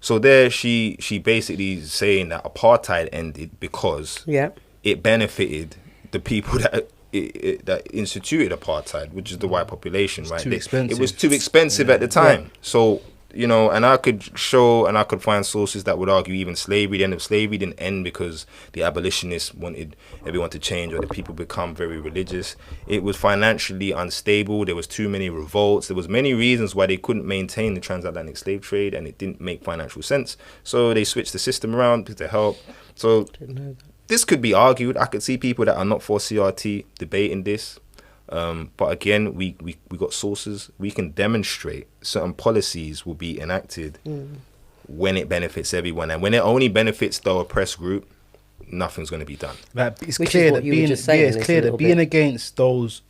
So there, she basically is saying that apartheid ended because it benefited the people that instituted apartheid, which is the white population, right? It was too expensive at the time. So, you know, and I could show and I could find sources that would argue even slavery, the end of slavery didn't end because the abolitionists wanted everyone to change or the people become very religious. It was financially unstable. There was too many revolts. There was many reasons why they couldn't maintain the transatlantic slave trade, and it didn't make financial sense. So they switched the system around to help. So this could be argued. I could see people that are not for CRT debating this. But again, we got sources. We can demonstrate certain policies will be enacted when it benefits everyone. And when it only benefits the oppressed group, nothing's going to be done. Like, it's clear that being against those,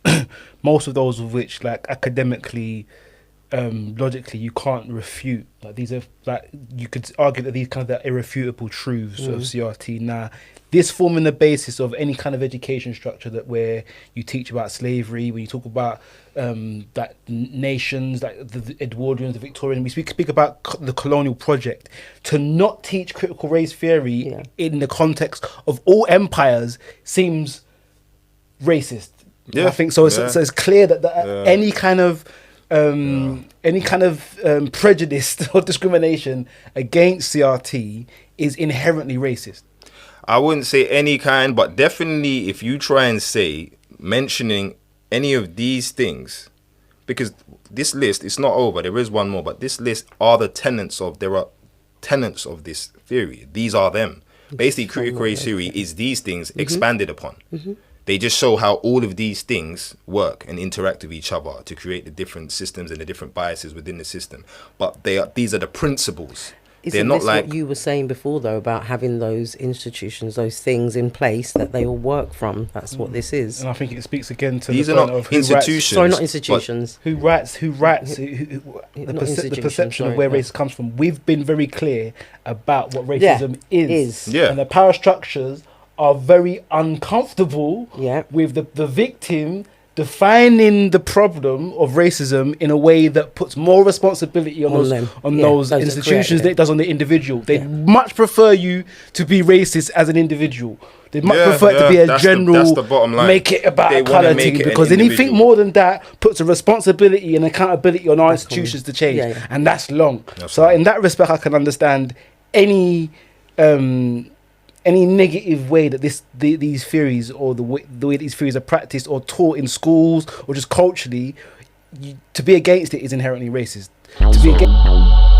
most of those of which, like, academically, logically, you can't refute. Like, these are, like, you could argue that these kind of irrefutable truths of CRT. Now, this forming the basis of any kind of education structure that where you teach about slavery, when you talk about that nations, like the Edwardians, the Victorians, we speak about the colonial project. To not teach critical race theory in the context of all empires seems racist. I think so. So it's clear that any kind of prejudice or discrimination against CRT is inherently racist. I wouldn't say any kind, but definitely if you try and say mentioning any of these things, because this list, it's not over, there is one more, but this list are the tenets of this theory. These are them. Basically, critical race theory is these things expanded upon. They just show how all of these things work and interact with each other to create the different systems and the different biases within the system. But these are the principles. Isn't this like what you were saying before, though, about having those institutions, those things in place that they all work from? That's what this is. And I think it speaks again to these the are point not of who institutions. Sorry, not institutions. Who writes, the perception of where race comes from. We've been very clear about what racism is. And the power structures are very uncomfortable with the victim defining the problem of racism in a way that puts more responsibility on those institutions than it does on the individual. They'd much prefer you to be racist as an individual. They'd much prefer it to be a general, that's the bottom line. Make it about a colour thing, because anything more than that puts a responsibility and accountability on our institutions to change. And that's long. So in that respect, I can understand any negative way that these theories or the way these theories are practiced or taught in schools or just culturally, to be against it is inherently racist. To be against